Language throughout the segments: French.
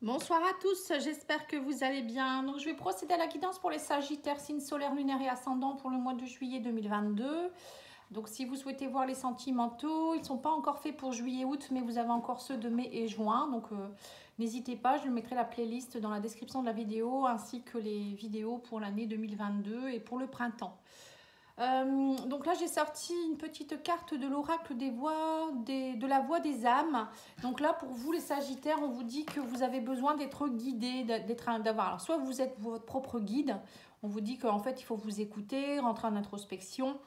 Bonsoir à tous, j'espère que vous allez bien. Donc, je vais procéder à la guidance pour les Sagittaires, signes solaires, lunaires et ascendants pour le mois de juillet 2022. Donc, si vous souhaitez voir les sentimentaux, ils ne sont pas encore faits pour juillet-août, mais vous avez encore ceux de mai et juin. Donc, n'hésitez pas, je mettrai la playlist dans la description de la vidéo, ainsi que les vidéos pour l'année 2022 et pour le printemps. Donc là, j'ai sorti une petite carte de l'oracle des voix, de la voix des âmes. Donc là, pour vous, les Sagittaires, on vous dit que vous avez besoin d'être guidé, d'avoir. Alors, soit vous êtes votre propre guide, on vous dit qu'en fait, il faut vous écouter, rentrer en introspection.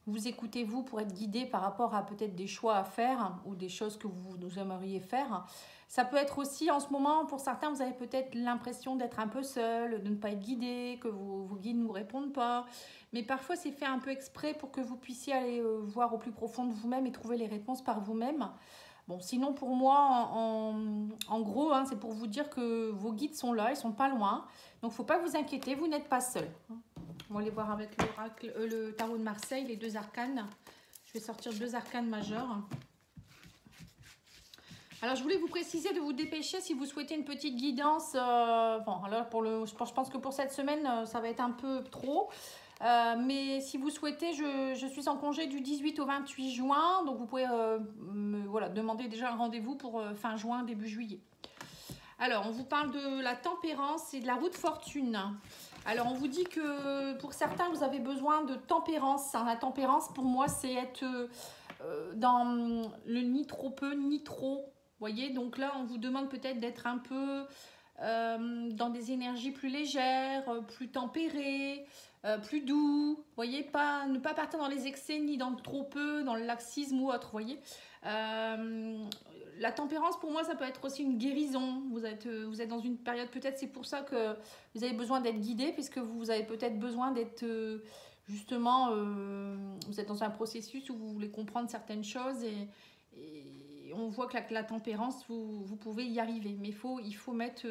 Vous écoutez vous pour être guidé par rapport à peut-être des choix à faire ou des choses que vous aimeriez faire. Ça peut être aussi en ce moment, pour certains, vous avez peut-être l'impression d'être un peu seul, de ne pas être guidé, que vos guides ne vous répondent pas. Mais parfois, c'est fait un peu exprès pour que vous puissiez aller voir au plus profond de vous-même et trouver les réponses par vous-même. Bon, sinon, pour moi, en gros, hein, c'est pour vous dire que vos guides sont là, ils sont pas loin. Donc, il ne faut pas vous inquiéter, vous n'êtes pas seul. On va aller voir avec l'oracle, le tarot de Marseille, les deux arcanes. Je vais sortir deux arcanes majeurs. Alors, je voulais vous préciser de vous dépêcher si vous souhaitez une petite guidance. Bon, alors je pense que pour cette semaine, ça va être un peu trop. Mais si vous souhaitez, je suis en congé du 18 au 28 juin. Donc, vous pouvez voilà, demander déjà un rendez-vous pour fin juin, début juillet. Alors, on vous parle de la tempérance et de la roue de fortune. Alors, on vous dit que pour certains, vous avez besoin de tempérance. La tempérance, pour moi, c'est être dans le ni trop peu, ni trop. Vous voyez, donc là, on vous demande peut-être d'être un peu dans des énergies plus légères, plus tempérées, plus doux. Vous voyez, ne pas partir dans les excès, ni dans le trop peu, dans le laxisme ou autre. Vous voyez, la tempérance, pour moi, ça peut être aussi une guérison. Vous êtes dans une période, peut-être c'est pour ça que vous avez besoin d'être guidé, puisque vous avez peut-être besoin d'être justement, vous êtes dans un processus où vous voulez comprendre certaines choses et on voit que la tempérance, vous pouvez y arriver. Mais il faut mettre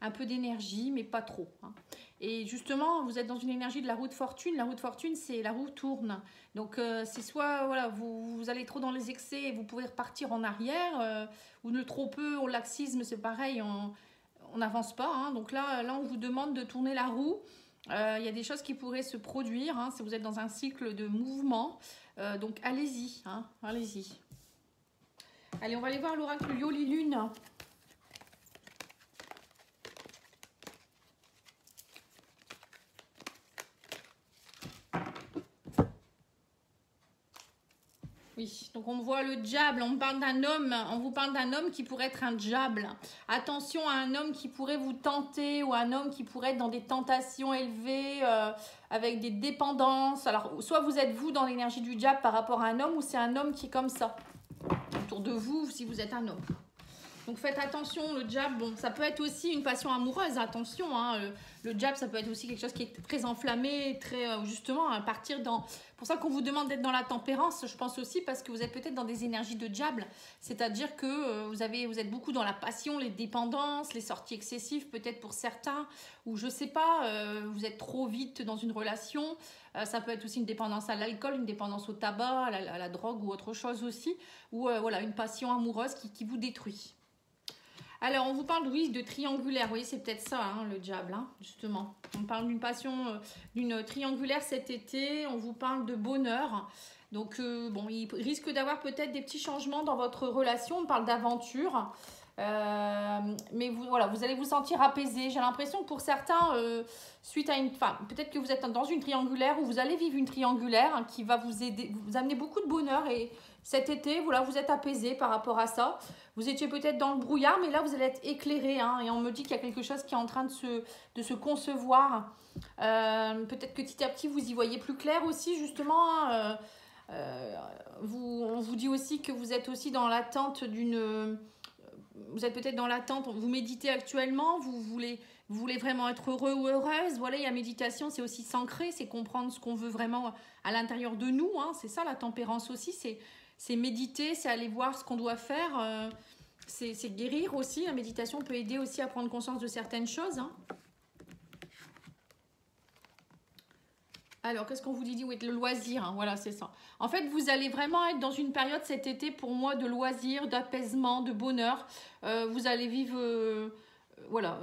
un peu d'énergie, mais pas trop. Hein. Et justement, vous êtes dans une énergie de la roue de fortune. La roue de fortune, c'est la roue tourne. Donc, c'est soit voilà, vous allez trop dans les excès et vous pouvez repartir en arrière, ou ne trop peu, au laxisme, c'est pareil, on n'avance pas. Hein. Donc là, on vous demande de tourner la roue. Il y a des choses qui pourraient se produire hein, si vous êtes dans un cycle de mouvement. Donc, allez-y. Hein, allez-y. Allez, on va aller voir l'oracle Yoli Lune. Oui, donc on voit le diable, on parle d'un homme, on vous parle d'un homme qui pourrait être un diable. Attention à un homme qui pourrait vous tenter ou un homme qui pourrait être dans des tentations élevées avec des dépendances. Alors, soit vous êtes vous dans l'énergie du diable par rapport à un homme ou c'est un homme qui est comme ça autour de vous si vous êtes un homme. Donc faites attention, le diable, bon, ça peut être aussi une passion amoureuse, attention, hein, le diable, ça peut être aussi quelque chose qui est très enflammé, très justement, à partir dans... C'est pour ça qu'on vous demande d'être dans la tempérance, je pense aussi, parce que vous êtes peut-être dans des énergies de diable, c'est-à-dire que vous êtes beaucoup dans la passion, les dépendances, les sorties excessives, peut-être pour certains, ou je sais pas, vous êtes trop vite dans une relation, ça peut être aussi une dépendance à l'alcool, une dépendance au tabac, à la drogue ou autre chose aussi, ou voilà, une passion amoureuse qui vous détruit. Alors, on vous parle, oui, de triangulaire. Oui, c'est peut-être ça, hein, le diable, hein, justement. On parle d'une passion, d'une triangulaire cet été. On vous parle de bonheur. Donc, bon, il risque d'avoir peut-être des petits changements dans votre relation. On parle d'aventure. Mais voilà, vous allez vous sentir apaisé. J'ai l'impression que pour certains, suite à une... Enfin, peut-être que vous êtes dans une triangulaire ou vous allez vivre une triangulaire hein, qui va vous aider, vous amener beaucoup de bonheur et... Cet été, voilà, vous êtes apaisé par rapport à ça. Vous étiez peut-être dans le brouillard, mais là, vous allez être éclairé. Hein, et on me dit qu'il y a quelque chose qui est en train de se concevoir. Peut-être que petit à petit, vous y voyez plus clair aussi, justement. Hein, on vous dit aussi que vous êtes aussi dans l'attente d'une... Vous êtes peut-être dans l'attente, vous méditez actuellement, vous voulez vraiment être heureux ou heureuse. Voilà, il y a méditation, c'est aussi s'ancrer, c'est comprendre ce qu'on veut vraiment à l'intérieur de nous. Hein, c'est ça la tempérance aussi, c'est méditer, c'est aller voir ce qu'on doit faire, c'est guérir aussi. La méditation peut aider aussi à prendre conscience de certaines choses. Hein. Alors, qu'est-ce qu'on vous dit? Oui, le loisir, hein, voilà, c'est ça. En fait, vous allez vraiment être dans une période cet été, pour moi, de loisir, d'apaisement, de bonheur. Vous allez vivre, voilà,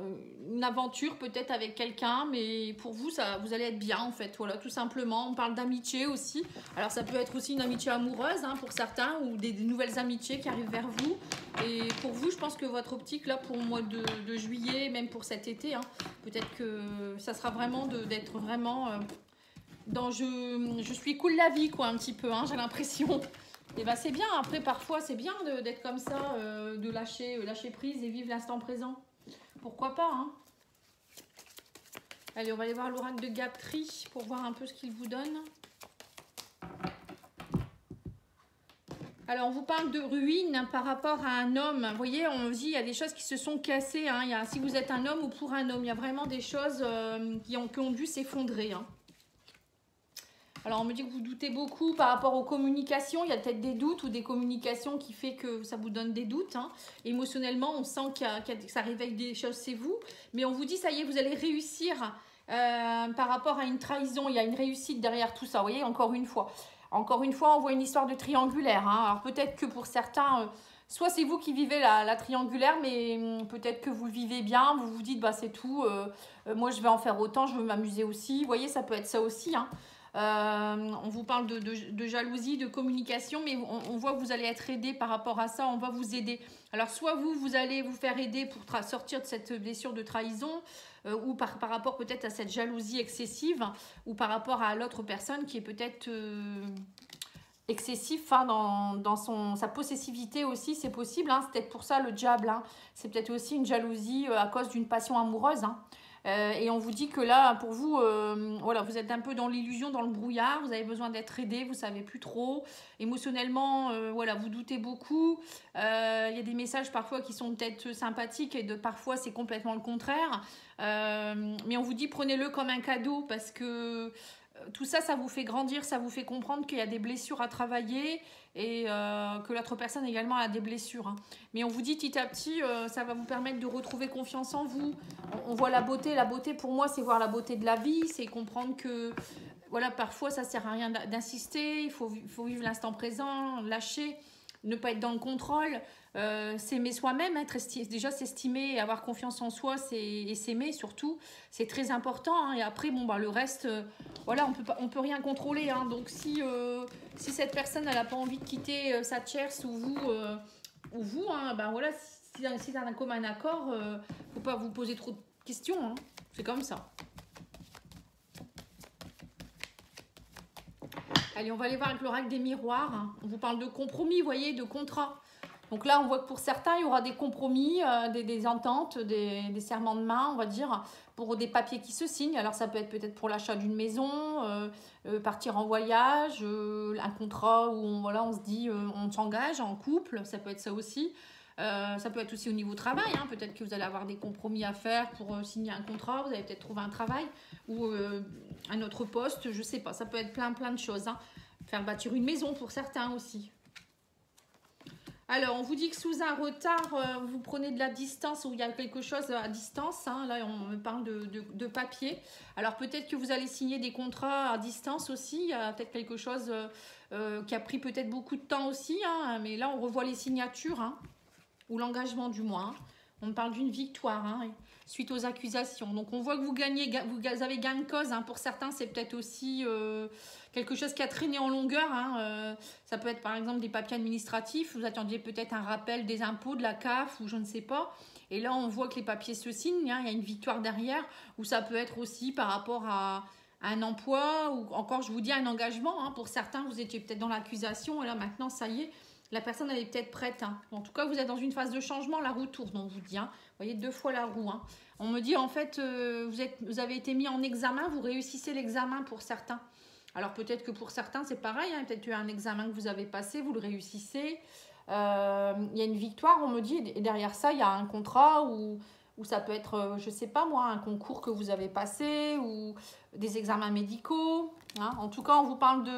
une aventure peut-être avec quelqu'un, mais pour vous, ça, vous allez être bien, en fait, voilà, tout simplement. On parle d'amitié aussi. Alors, ça peut être aussi une amitié amoureuse, hein, pour certains, ou des nouvelles amitiés qui arrivent vers vous. Et pour vous, je pense que votre optique, là, pour le mois de juillet, même pour cet été, hein, peut-être que ça sera vraiment d'être vraiment... dans je suis cool la vie, quoi, un petit peu, hein, j'ai l'impression. Et ben c'est bien, après parfois c'est bien d'être comme ça, de lâcher prise et vivre l'instant présent. Pourquoi pas, hein. Allez, on va aller voir l'oracle de Gaptri pour voir un peu ce qu'il vous donne. Alors, on vous parle de ruines par rapport à un homme. Vous voyez, on dit il y a des choses qui se sont cassées, hein. Si vous êtes un homme ou pour un homme, il y a vraiment des choses qui ont dû s'effondrer, hein. Alors, on me dit que vous doutez beaucoup par rapport aux communications. Il y a peut-être des doutes ou des communications qui fait que ça vous donne des doutes, hein. Émotionnellement, on sent que ça réveille des choses, c'est vous. Mais on vous dit, ça y est, vous allez réussir par rapport à une trahison. Il y a une réussite derrière tout ça, vous voyez, encore une fois. Encore une fois, on voit une histoire de triangulaire, hein. Alors, peut-être que pour certains... soit c'est vous qui vivez la triangulaire, mais peut-être que vous le vivez bien. Vous vous dites, bah c'est tout, moi je vais en faire autant, je veux m'amuser aussi. Vous voyez, ça peut être ça aussi, hein. On vous parle de jalousie, de communication, mais on voit que vous allez être aidé par rapport à ça, on va vous aider. Alors soit vous allez vous faire aider pour sortir de cette blessure de trahison, ou par rapport peut-être à cette jalousie excessive, ou par rapport à l'autre personne qui est peut-être excessif, hein, dans sa possessivité aussi, c'est possible, hein. C'est peut-être pour ça le diable, hein. C'est peut-être aussi une jalousie à cause d'une passion amoureuse, hein. Et on vous dit que là, pour vous, voilà, vous êtes un peu dans l'illusion, dans le brouillard, vous avez besoin d'être aidé, vous ne savez plus trop. Émotionnellement, voilà, vous doutez beaucoup. Il y a des messages parfois qui sont peut-être sympathiques et parfois c'est complètement le contraire. Mais on vous dit prenez-le comme un cadeau parce que tout ça, ça vous fait grandir, ça vous fait comprendre qu'il y a des blessures à travailler et que l'autre personne également a des blessures, hein. Mais on vous dit petit à petit, ça va vous permettre de retrouver confiance en vous. On voit la beauté. La beauté, pour moi, c'est voir la beauté de la vie, c'est comprendre que voilà, parfois, ça ne sert à rien d'insister, il faut vivre l'instant présent, lâcher, ne pas être dans le contrôle. S'aimer soi-même, hein, déjà s'estimer et avoir confiance en soi, et s'aimer surtout, c'est très important, hein. Et après, bon, bah, le reste, voilà, on peut rien contrôler, hein. Donc si cette personne n'a pas envie de quitter sa tierce ou vous, hein, ben voilà, si c'est un commun accord, faut pas vous poser trop de questions, hein. C'est comme ça. Allez, on va aller voir avec l'oracle des miroirs, hein. On vous parle de compromis, vous voyez, de contrat. Donc là, on voit que pour certains, il y aura des compromis, des ententes, des serments de main, on va dire, pour des papiers qui se signent. Alors, ça peut être peut-être pour l'achat d'une maison, partir en voyage, un contrat où on se dit, on s'engage en couple, ça peut être ça aussi. Ça peut être aussi au niveau travail, hein. Peut-être que vous allez avoir des compromis à faire pour signer un contrat, vous allez peut-être trouver un travail ou un autre poste, je ne sais pas. Ça peut être plein de choses, hein. Faire bâtir une maison pour certains aussi. Alors, on vous dit que sous un retard, vous prenez de la distance ou il y a quelque chose à distance, hein. Là, on me parle de papier. Alors, peut-être que vous allez signer des contrats à distance aussi. Il y a peut-être quelque chose qui a pris peut-être beaucoup de temps aussi, hein. Mais là, on revoit les signatures, hein, ou l'engagement du moins, hein. On me parle d'une victoire, hein, suite aux accusations. Donc, on voit que vous avez gain de cause, hein. Pour certains, c'est peut-être aussi... quelque chose qui a traîné en longueur, hein. Ça peut être par exemple des papiers administratifs, vous attendiez peut-être un rappel des impôts, de la CAF ou je ne sais pas. Et là, on voit que les papiers se signent, hein, il y a une victoire derrière, ou ça peut être aussi par rapport à un emploi, ou encore, je vous dis, un engagement, hein. Pour certains, vous étiez peut-être dans l'accusation, et là, maintenant, ça y est, la personne, elle est peut-être prête, hein. En tout cas, vous êtes dans une phase de changement, la roue tourne, on vous dit, hein. Vous voyez, 2 fois la roue, hein. On me dit, en fait, vous avez été mis en examen, vous réussissez l'examen pour certains. Alors peut-être que pour certains c'est pareil, hein, peut-être qu'il y a un examen que vous avez passé, vous le réussissez, il y a une victoire, on me dit, et derrière ça il y a un contrat ou ça peut être, je ne sais pas moi, un concours que vous avez passé ou des examens médicaux, hein. En tout cas on vous parle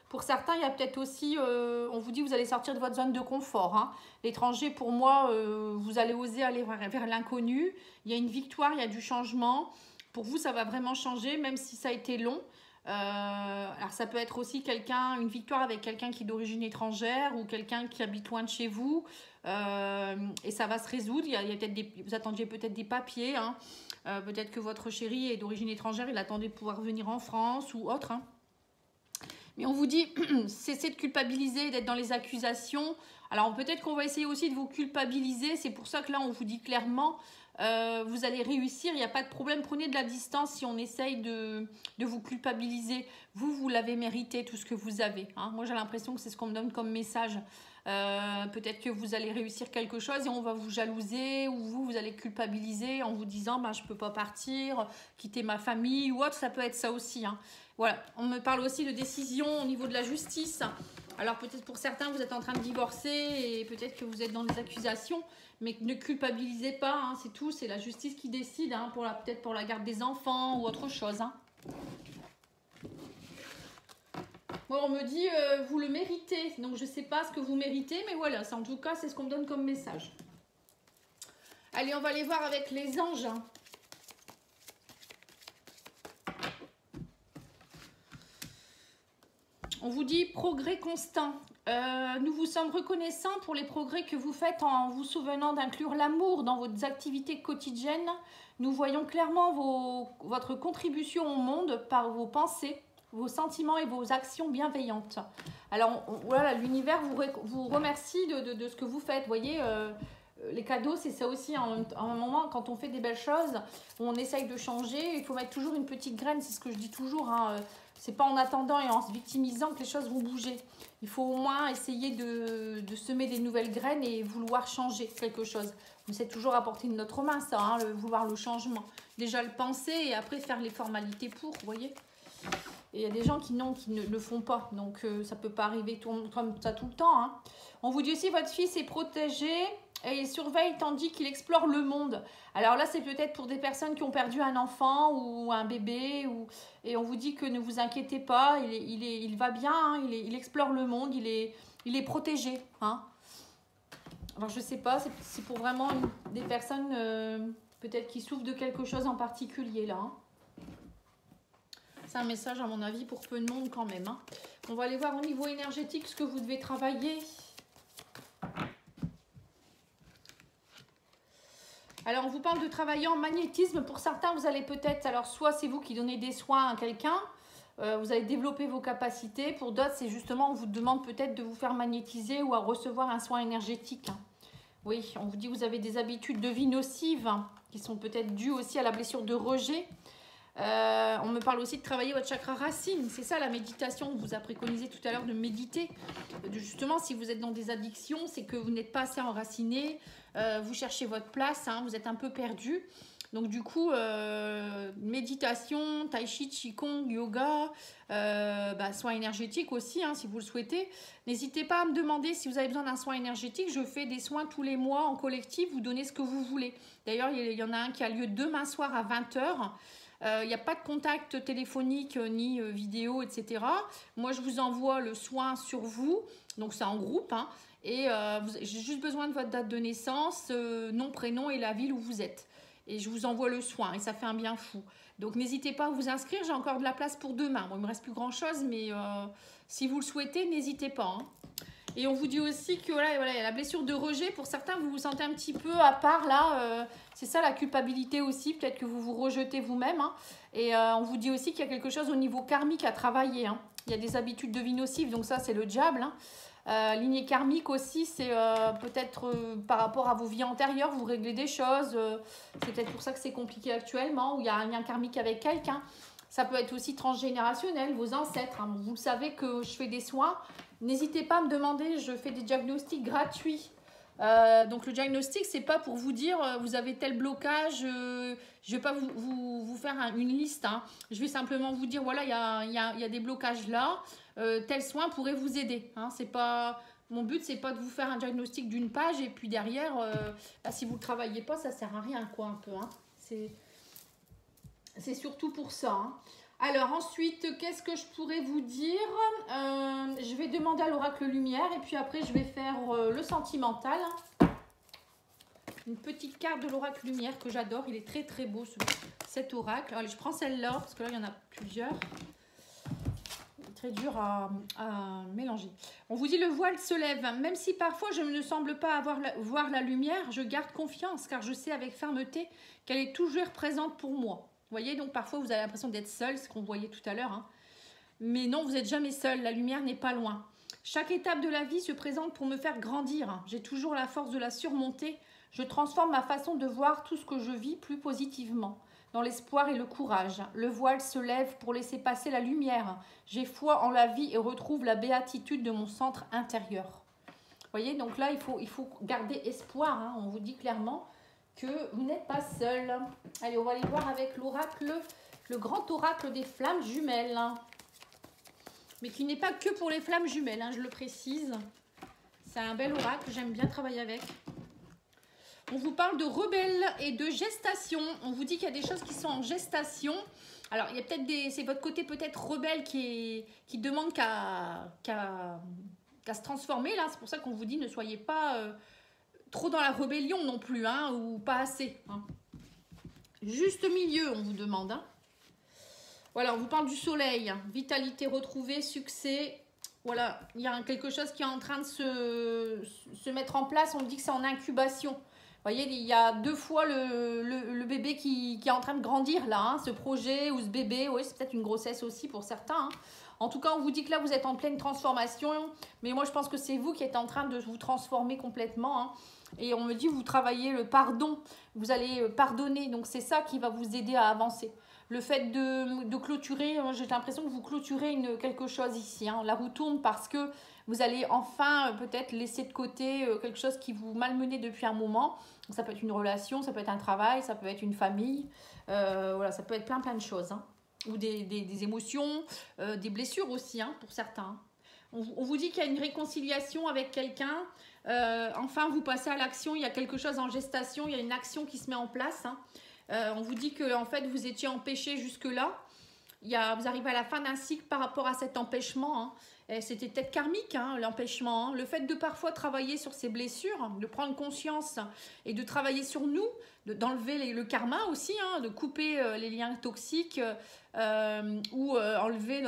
pour certains il y a peut-être aussi, on vous dit vous allez sortir de votre zone de confort, hein. L'étranger pour moi, vous allez oser aller vers l'inconnu, il y a une victoire, il y a du changement, pour vous ça va vraiment changer même si ça a été long. Alors ça peut être aussi une victoire avec quelqu'un qui est d'origine étrangère ou quelqu'un qui habite loin de chez vous. Et ça va se résoudre. Vous attendiez peut-être des papiers. Hein. Peut-être que votre chéri est d'origine étrangère, il attendait de pouvoir venir en France ou autre. Hein. Mais on vous dit, cessez de culpabiliser, d'être dans les accusations. Alors peut-être qu'on va essayer aussi de vous culpabiliser. C'est pour ça que là, on vous dit clairement, vous allez réussir. Il n'y a pas de problème. Prenez de la distance si on essaye de vous culpabiliser. Vous l'avez mérité, tout ce que vous avez. Hein. Moi, j'ai l'impression que c'est ce qu'on me donne comme message. Peut-être que vous allez réussir quelque chose et on va vous jalouser ou vous allez culpabiliser en vous disant je ne peux pas partir, quitter ma famille ou autre. Ça peut être ça aussi. Hein. Voilà, on me parle aussi de décision au niveau de la justice. Alors peut-être pour certains, vous êtes en train de divorcer et peut-être que vous êtes dans des accusations, mais ne culpabilisez pas, hein, c'est tout, c'est la justice qui décide, hein, peut-être pour la garde des enfants ou autre chose. Hein. Bon, on me dit, vous le méritez, donc je ne sais pas ce que vous méritez, mais voilà, en tout cas, c'est ce qu'on me donne comme message. Allez, on va aller voir avec les anges. Hein. On vous dit progrès constant. Nous vous sommes reconnaissants pour les progrès que vous faites en vous souvenant d'inclure l'amour dans vos activités quotidiennes. Nous voyons clairement votre contribution au monde par vos pensées, vos sentiments et vos actions bienveillantes. Alors voilà, l'univers vous remercie de ce que vous faites. Vous voyez, les cadeaux, c'est ça aussi. En un moment, quand on fait des belles choses, on essaye de changer. Il faut mettre toujours une petite graine, c'est ce que je dis toujours. Hein. C'est pas en attendant et en se victimisant que les choses vont bouger. Il faut au moins essayer de semer des nouvelles graines et vouloir changer quelque chose. Mais c'est toujours à portée de notre main, ça, hein, vouloir le changement. Déjà le penser et après faire les formalités pour, vous voyez. Et il y a des gens qui ne le font pas. Donc ça peut pas arriver comme ça tout le temps. Hein. On vous dit aussi, votre fils est protégé et il surveille tandis qu'il explore le monde. Alors là, c'est peut-être pour des personnes qui ont perdu un enfant ou un bébé. Et on vous dit que ne vous inquiétez pas, il va bien, hein, il explore le monde, il est protégé. Hein. Alors je sais pas, c'est pour vraiment des personnes peut-être qui souffrent de quelque chose en particulier là. Hein. C'est un message à mon avis pour peu de monde quand même. Hein. On va aller voir au niveau énergétique ce que vous devez travailler. Alors, on vous parle de travailler en magnétisme. Pour certains, vous allez peut-être... Alors, soit c'est vous qui donnez des soins à quelqu'un. Vous allez développer vos capacités. Pour d'autres, c'est justement, on vous demande peut-être de vous faire magnétiser ou à recevoir un soin énergétique. Oui, on vous dit que vous avez des habitudes de vie nocives hein, qui sont peut-être dues aussi à la blessure de rejet. On me parle aussi de travailler votre chakra racine. C'est ça la méditation. On vous a préconisé tout à l'heure de méditer. Justement, si vous êtes dans des addictions, c'est que vous n'êtes pas assez enraciné. Vous cherchez votre place, hein, vous êtes un peu perdu. Donc du coup, méditation, tai chi, qigong, yoga, soin énergétique aussi, hein, si vous le souhaitez. N'hésitez pas à me demander si vous avez besoin d'un soin énergétique. Je fais des soins tous les mois en collectif. Vous donnez ce que vous voulez. D'ailleurs, il y en a un qui a lieu demain soir à 20 h. Il n'y a pas de contact téléphonique ni vidéo, etc. Moi, je vous envoie le soin sur vous. Donc, c'est en groupe. Hein, et j'ai juste besoin de votre date de naissance, nom, prénom et la ville où vous êtes. Et je vous envoie le soin. Et ça fait un bien fou. Donc, n'hésitez pas à vous inscrire. J'ai encore de la place pour demain. Bon, il ne me reste plus grand-chose. Mais si vous le souhaitez, n'hésitez pas. Hein. Et on vous dit aussi que voilà, la blessure de rejet, pour certains, vous vous sentez un petit peu à part là. C'est ça la culpabilité aussi. Peut-être que vous vous rejetez vous-même. Hein. Et on vous dit aussi qu'il y a quelque chose au niveau karmique à travailler. Hein. Il y a des habitudes de vie nocives. Donc ça, c'est le diable. Hein. Lignée karmique aussi, c'est peut-être par rapport à vos vies antérieures, vous réglez des choses. C'est peut-être pour ça que c'est compliqué actuellement. Ou il y a un lien karmique avec quelqu'un. Ça peut être aussi transgénérationnel, vos ancêtres. Hein. Vous le savez que je fais des soins. N'hésitez pas à me demander, je fais des diagnostics gratuits. Donc le diagnostic, c'est pas pour vous dire vous avez tel blocage, je vais pas vous faire une liste. Hein. Je vais simplement vous dire voilà, il y a des blocages là, tel soin pourrait vous aider. Hein. C'est pas, mon but, c'est pas de vous faire un diagnostic d'une page et puis derrière, si vous ne travaillez pas, ça sert à rien quoi un peu. Hein. C'est surtout pour ça. Hein. Alors ensuite, qu'est-ce que je pourrais vous dire? Je vais demander à l'oracle lumière et puis après je vais faire le sentimental. Une petite carte de l'oracle lumière que j'adore. Il est très très beau cet oracle. Allez, je prends celle-là parce que là il y en a plusieurs. très dur à mélanger. On vous dit le voile se lève. Même si parfois je ne semble pas voir la lumière, je garde confiance car je sais avec fermeté qu'elle est toujours présente pour moi. Vous voyez, donc parfois vous avez l'impression d'être seul, ce qu'on voyait tout à l'heure. Hein. Mais non, vous n'êtes jamais seul, la lumière n'est pas loin. Chaque étape de la vie se présente pour me faire grandir. J'ai toujours la force de la surmonter. Je transforme ma façon de voir tout ce que je vis plus positivement, dans l'espoir et le courage. Le voile se lève pour laisser passer la lumière. J'ai foi en la vie et retrouve la béatitude de mon centre intérieur. Vous voyez, donc là, il faut garder espoir. Hein. On vous dit clairement que vous n'êtes pas seul. Allez, on va aller voir avec l'oracle, le grand oracle des flammes jumelles. Mais qui n'est pas que pour les flammes jumelles, hein, je le précise. C'est un bel oracle, j'aime bien travailler avec. On vous parle de rebelle et de gestation. On vous dit qu'il y a des choses qui sont en gestation. Alors, il y a peut-être c'est votre côté peut-être rebelle qui demande qu'à se transformer. Là, c'est pour ça qu'on vous dit ne soyez pas trop dans la rébellion non plus, hein, ou pas assez. Hein. Juste milieu, on vous demande. Hein. Voilà, on vous parle du soleil. Vitalité retrouvée, succès. Voilà, il y a quelque chose qui est en train de se mettre en place. On dit que c'est en incubation. Vous voyez, il y a 2 fois le bébé qui est en train de grandir là, hein, ce projet ou ce bébé. Oui, c'est peut-être une grossesse aussi pour certains. Hein. En tout cas, on vous dit que là, vous êtes en pleine transformation. Mais moi, je pense que c'est vous qui êtes en train de vous transformer complètement. Hein. Et on me dit, vous travaillez le pardon. Vous allez pardonner. Donc, c'est ça qui va vous aider à avancer. Le fait de clôturer, j'ai l'impression que vous clôturez quelque chose ici. Hein. La roue tourne parce que vous allez enfin peut-être laisser de côté quelque chose qui vous malmenait depuis un moment. Donc, ça peut être une relation, ça peut être un travail, ça peut être une famille. Voilà, ça peut être plein de choses. Hein. Ou des émotions, des blessures aussi hein, pour certains. On vous dit qu'il y a une réconciliation avec quelqu'un. Enfin, vous passez à l'action. Il y a quelque chose en gestation. Il y a une action qui se met en place. Hein. On vous dit que en fait, vous étiez empêché jusque-là. Vous arrivez à la fin d'un cycle par rapport à cet empêchement. Hein. C'était peut-être karmique, hein, l'empêchement. Hein. Le fait de parfois travailler sur ces blessures, de prendre conscience et de travailler sur nous, d'enlever le karma aussi, hein, de couper les liens toxiques ou enlever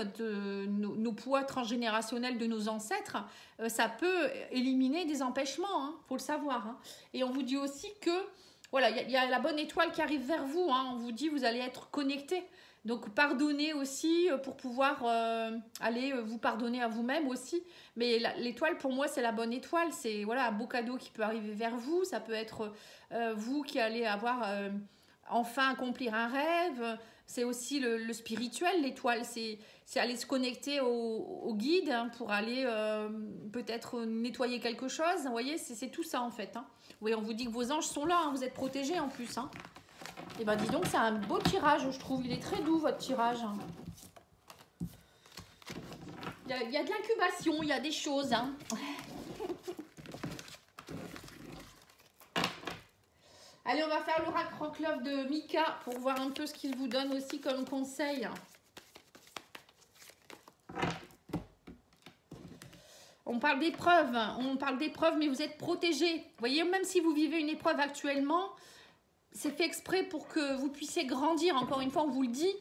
nos poids transgénérationnels de nos ancêtres, ça peut éliminer des empêchements, hein, faut le savoir. Hein. Et on vous dit aussi que voilà, il y a la bonne étoile qui arrive vers vous. Hein. On vous dit vous allez être connecté. Donc, pardonnez aussi pour pouvoir aller vous pardonner à vous-même aussi. Mais l'étoile, pour moi, c'est la bonne étoile. C'est voilà, un beau cadeau qui peut arriver vers vous. Ça peut être vous qui allez avoir enfin accomplir un rêve. C'est aussi le spirituel, l'étoile. C'est aller se connecter au guide hein, pour aller peut-être nettoyer quelque chose. Vous voyez, c'est tout ça en fait. Hein. Oui, on vous dit que vos anges sont là. Hein, vous êtes protégés en plus. Hein. Et ben dis donc, c'est un beau tirage, je trouve. Il est très doux, votre tirage. Il y a de l'incubation, il y a des choses. Hein. Allez, on va faire l'oracle Rock Love de Mika pour voir un peu ce qu'il vous donne aussi comme conseil. On parle d'épreuves, mais vous êtes protégés. Vous voyez, même si vous vivez une épreuve actuellement, c'est fait exprès pour que vous puissiez grandir. Encore une fois, on vous le dit.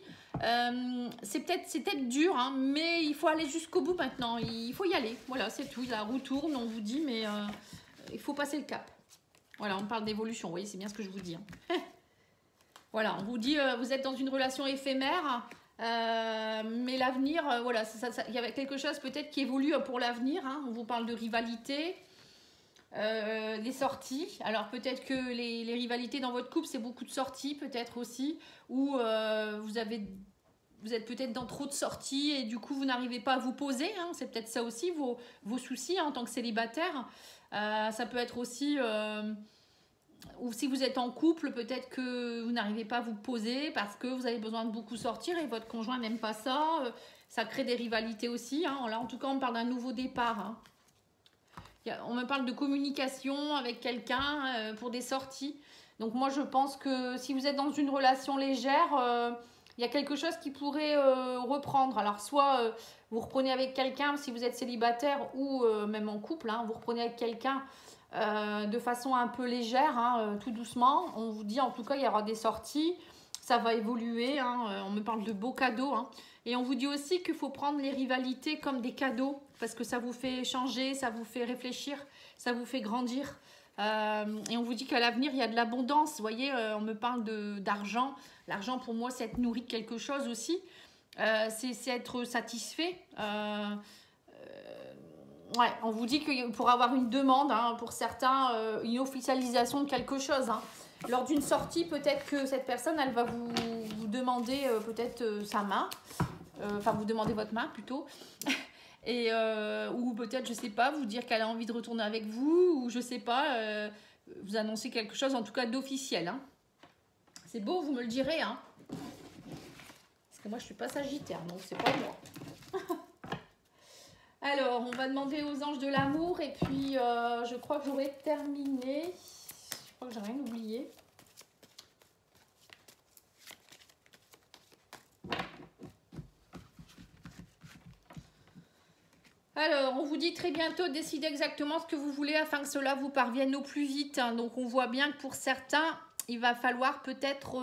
C'est peut-être dur, hein, mais il faut aller jusqu'au bout maintenant. Il faut y aller. Voilà, c'est tout. La roue tourne, on vous dit, mais il faut passer le cap. Voilà, on parle d'évolution. Vous voyez, c'est bien ce que je vous dis. Hein. Voilà, on vous dit, vous êtes dans une relation éphémère, mais l'avenir, voilà, il y a quelque chose peut-être qui évolue pour l'avenir. Hein. On vous parle de rivalité. Les sorties, alors peut-être que les rivalités dans votre couple c'est beaucoup de sorties peut-être aussi, ou vous êtes peut-être dans trop de sorties et du coup vous n'arrivez pas à vous poser, hein, c'est peut-être ça aussi vos soucis hein, en tant que célibataire. Ça peut être aussi ou si vous êtes en couple, peut-être que vous n'arrivez pas à vous poser parce que vous avez besoin de beaucoup sortir et votre conjoint n'aime pas ça, ça crée des rivalités aussi, hein. Là en tout cas on parle d'un nouveau départ, hein. On me parle de communication avec quelqu'un pour des sorties. Donc moi, je pense que si vous êtes dans une relation légère, il y a quelque chose qui pourrait reprendre. Alors, soit vous reprenez avec quelqu'un si vous êtes célibataire ou même en couple. Hein, vous reprenez avec quelqu'un de façon un peu légère, hein, tout doucement. On vous dit en tout cas, il y aura des sorties. ça va évoluer, hein. On me parle de beaux cadeaux, hein. Et on vous dit aussi qu'il faut prendre les rivalités comme des cadeaux parce que ça vous fait changer, ça vous fait réfléchir, ça vous fait grandir. Et on vous dit qu'à l'avenir, il y a de l'abondance. Vous voyez, on me parle d'argent. L'argent, pour moi, c'est être nourri de quelque chose aussi. C'est être satisfait. Ouais, on vous dit que pour avoir une demande, hein, pour certains, une officialisation de quelque chose. Hein. Lors d'une sortie, peut-être que cette personne, elle va vous demander peut-être sa main. Enfin, vous demander votre main plutôt. Et, ou peut-être, je sais pas, vous dire qu'elle a envie de retourner avec vous. Ou je sais pas, vous annoncer quelque chose, en tout cas d'officiel. Hein. C'est beau, vous me le direz. Hein. Parce que moi, je suis pas sagittaire, donc c'est pas moi. Alors, on va demander aux anges de l'amour. Et puis, je crois que j'aurai terminé. Je crois que j'ai rien oublié. Alors, on vous dit très bientôt, décidez exactement ce que vous voulez afin que cela vous parvienne au plus vite. Hein. Donc, on voit bien que pour certains, il va falloir peut-être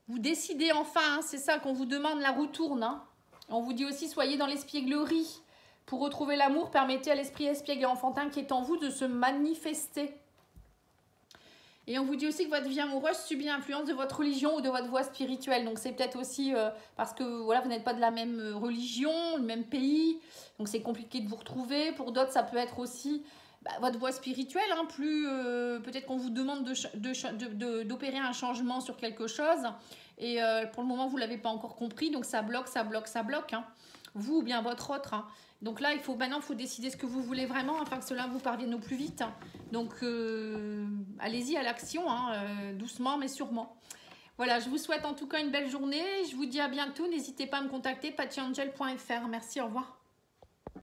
vous décider enfin. Hein. C'est ça qu'on vous demande, la roue tourne. Hein. On vous dit aussi, soyez dans l'espièglerie. Pour retrouver l'amour, permettez à l'esprit espiègle et enfantin qui est en vous de se manifester. Et on vous dit aussi que votre vie amoureuse subit l'influence de votre religion ou de votre voie spirituelle. Donc c'est peut-être aussi parce que voilà, vous n'êtes pas de la même religion, le même pays. Donc c'est compliqué de vous retrouver. Pour d'autres, ça peut être aussi votre voie spirituelle. Hein, plus peut-être qu'on vous demande d'opérer un changement sur quelque chose. Et pour le moment, vous ne l'avez pas encore compris. Donc ça bloque, ça bloque, ça bloque. Hein. Vous ou bien votre autre. Hein. Donc là, maintenant, il faut décider ce que vous voulez vraiment afin que cela vous parvienne au plus vite. Donc, allez-y à l'action, hein, doucement mais sûrement. Voilà, je vous souhaite en tout cas une belle journée. Je vous dis à bientôt. N'hésitez pas à me contacter, pattyangel.fr. Merci, au revoir.